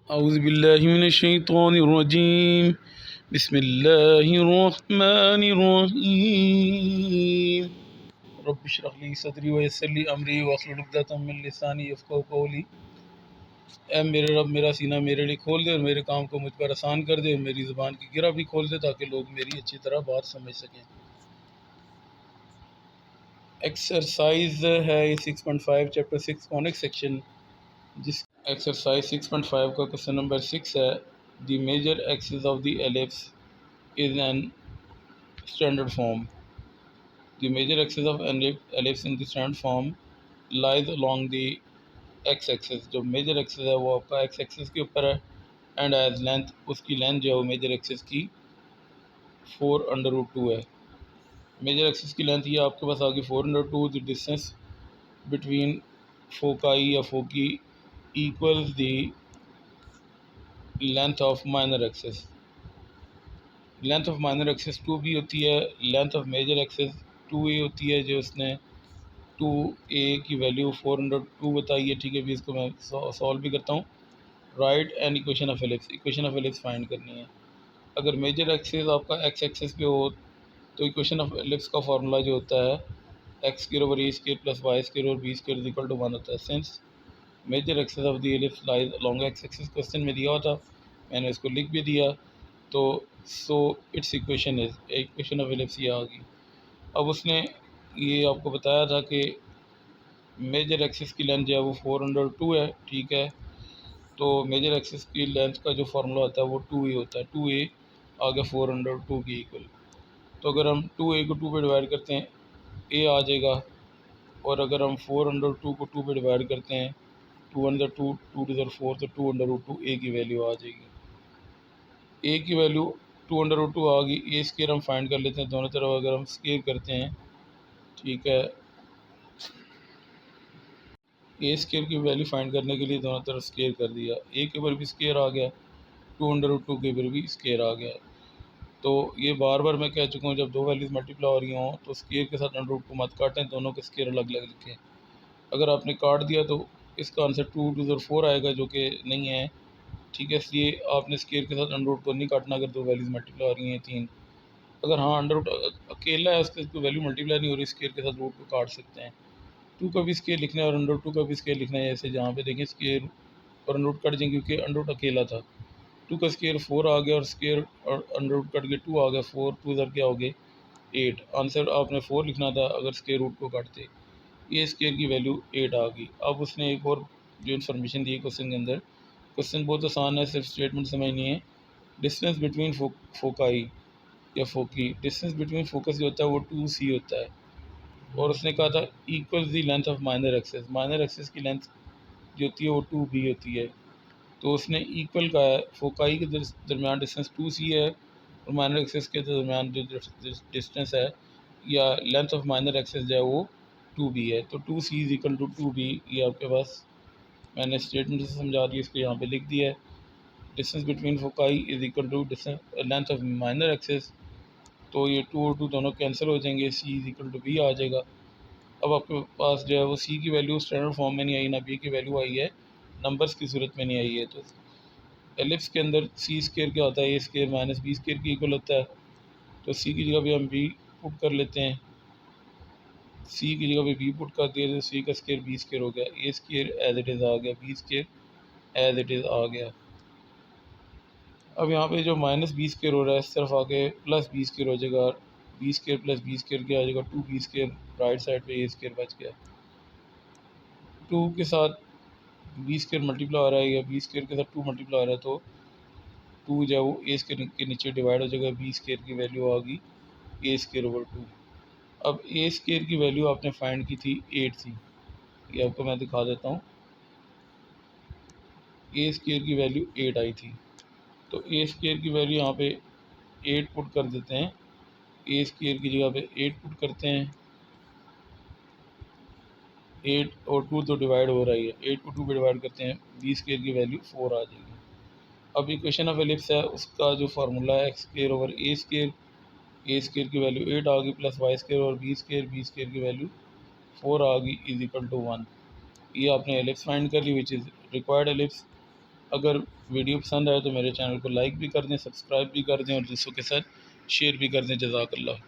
औज़ुबिल्लाहिमिनश्शैतानिर्रजीम बिस्मिल्लाहिर्रहमानिर्रहीम रब्बिश्रह ली सदरी व यस्सिर ली अमरी वहलुल उक़दतम मिन लिसानी यफ़क़हू क़ौली। ऐ मेरे रब, मेरा सीना मेरे लिए खोल दे और मेरे काम को मुझ पर आसान कर दे और मेरी ज़ुबान की गिरा भी खोल दे ताकि लोग मेरी अच्छी तरह बात समझ सकें। एक्सरसाइज है ये 6.5 चैप्टर 6 कॉनिक सेक्शन, जिस एक्सरसाइज 6.5 का क्वेश्चन नंबर 6 है। The major axis of the ellipse is in standard form. The major axis of ellipse in the standard form lies along the x axis. जो major axis है वो आपका x axis के ऊपर है and its length, उसकी length जो है वो मेजर एक्सिस की 4√2 है। मेजर एक्सिस की लेंथ ये आपके पास आ गई 4√2। द डिस्टेंस बिटवीन फोकाई या foci equals the length of minor axis. Length of minor axis 2b होती है, length of major axis 2a होती है। जो उसने 2a की वैल्यू 402 बताई है, ठीक है। भी इसको मैं सॉल्व भी करता हूँ। Right and equation of ellipse, equation of ellipse find करनी है। अगर मेजर एक्सिस आपका एक्स एक्सिस पे हो तो इक्वेशन ऑफ एलिप्स का फार्मूला जो होता है x square over a square plus y square और बी स्क्वायर इक्वल टू 1 होता है। Since major axis of the ellipse lies along x axis, question में दिया हुआ था, मैंने इसको लिख भी दिया। तो so it's equation is, equation of ellipse ये आ गई। अब उसने ये आपको बताया था कि मेजर एक्सिस की लेंथ जो है वो 402 है, ठीक है। तो मेजर एक्सिस की लेंथ का जो फार्मूला होता है वो 2a होता है। 2a आ गया 402 की इक्वल। तो अगर हम 2a को 2 पे डिवाइड करते हैं a आ जाएगा, और अगर हम 402 को 2 पे डिवाइड करते हैं 2 अंडर 2, 2 टू 4, तो 2√2 a की वैल्यू आ जाएगी। a की वैल्यू 2√2 आ गई। ए स्केयर हम फाइंड कर लेते हैं दोनों तरफ। अगर हम स्केयर करते हैं, ठीक है, ए स्केयर की वैल्यू फाइंड करने के लिए दोनों तरफ स्केयर कर दिया। ए के ऊपर भी स्केयर आ गया, 2√2 के ऊपर भी स्केयर आ गया। तो ये बार बार मैं कह चुका हूँ, जब दो वैल्यूज़ मल्टीप्लाई हो रही हों तो स्केयर के साथ अंडर रूट को मत काटें, दोनों के स्केयर अलग अलग लिखें। अगर आपने काट दिया तो इसका आंसर 2 टू 4 आएगा, जो कि नहीं है, ठीक है। इसलिए आपने स्केयर के साथ अंडर रूट को नहीं काटना अगर दो वैल्यूज़ मल्टीप्लाई हो रही हैं 3। अगर हाँ अंडर रूट अकेला है, उसके कोई वैल्यू मल्टीप्लाई नहीं हो रही, स्केयर के साथ रूट को काट सकते हैं। 2 का भी स्केयर लिखना है और अंडर 2 का भी स्केयर लिखना है। जैसे जहाँ पे देखें स्केयर और अंडर रूट कट जाएंगे क्योंकि अंडर रूट अकेला था। 2 का स्केयर 4 आ गया और स्केयर और अंडर रूट कट के 2 आ गया। 4 2 इधर क्या हो गए 8। आंसर आपने 4 लिखना था अगर स्केयर रूट को काटते। ये स्केयर की वैल्यू 8 आ गई। अब उसने एक और जो इन्फॉर्मेशन दी है क्वेश्चन के अंदर, क्वेश्चन बहुत आसान है, सिर्फ स्टेटमेंट समझनी है। डिस्टेंस बिटवीन फोकाई या फोकी, डिस्टेंस बिटवीन फोकस जो होता है वो 2c होता है। और उसने कहा था equal the length of minor axis, minor axis की लेंथ जो होती है वो 2b होती है। तो उसने इक्वल का है, फोकाई के दरमियान डिस्टेंस 2c है और माइनर एक्सेस के दरमियान जो डिस्टेंस है या लेंथ ऑफ माइनर एक्सेस जो है वो 2b है। तो 2c is equal to 2b। ये आपके पास मैंने स्टेटमेंट से समझा दिया, इसको यहाँ पे लिख दिया है। Distance between foci is equal to distance length of minor axis. तो ये 2 और 2 दोनों कैंसिल हो जाएंगे, c is equal to b आ जाएगा। अब आपके पास जो है वो c की वैल्यू स्टैंडर्ड फॉर्म में नहीं आई ना b की वैल्यू आई है, नंबर्स की सूरत में नहीं आई है। तो एलिप्स के अंदर सी स्केयर क्या होता है, ए स्केयर माइनस बी स्केयर की इक्वल होता है। तो सी की जगह पे हम बी पुट कर लेते हैं, सी की जगह पे बी पुट कर दिया तो सी का स्केयर बी स्केयर हो गया। A square as it is आ गया, B square as it is आ गया। अब यहाँ पे जो माइनस बी स्केयर हो रहा है इस तरफ आके प्लस बी स्केयर हो जाएगा। B square plus B square क्या आ जाएगा 2b स्केयर। राइट साइड पे ए स्केयर बच गया। 2 के साथ बी स्केयर मल्टीप्लाई हो रहा है या बी स्केयर के साथ 2 मल्टीप्लाई हो रहा है, तो 2 जो है वो ए स्केयर के नीचे डिवाइड हो जाएगा। बी स्केयर की वैल्यू आ गई ए स्केयर ओवर 2। अब ए स्केयर की वैल्यू आपने फाइंड की थी 8 थी, ये आपको मैं दिखा देता हूँ। ए स्केयर की वैल्यू 8 आई थी, तो ए स्केयर की वैल्यू यहाँ पे 8 पुट कर देते हैं। ए स्केयर की जगह पे 8 पुट करते हैं। 8 और 2 तो डिवाइड हो रही है, 8 को 2 पे डिवाइड करते हैं, बी स्केयर की वैल्यू 4 आ जाएगी। अब इक्वेशन ऑफ एलिप्स है, उसका जो फार्मूला है एक्स स्केयर ओवर ए स्केयर। ए स्केयर की वैल्यू 8 आ गई प्लस वाई स्केयर और बी स्केयर की वैल्यू 4 आ गई इज इक्वल टू 1। ये आपने एलिप्स फाइंड कर ली विच इज़ रिक्वायर्ड एलिप्स। अगर वीडियो पसंद आए तो मेरे चैनल को लाइक भी कर दें, सब्सक्राइब भी कर दें और दूसरों के साथ शेयर भी कर दें। जज़ाकल्लाह।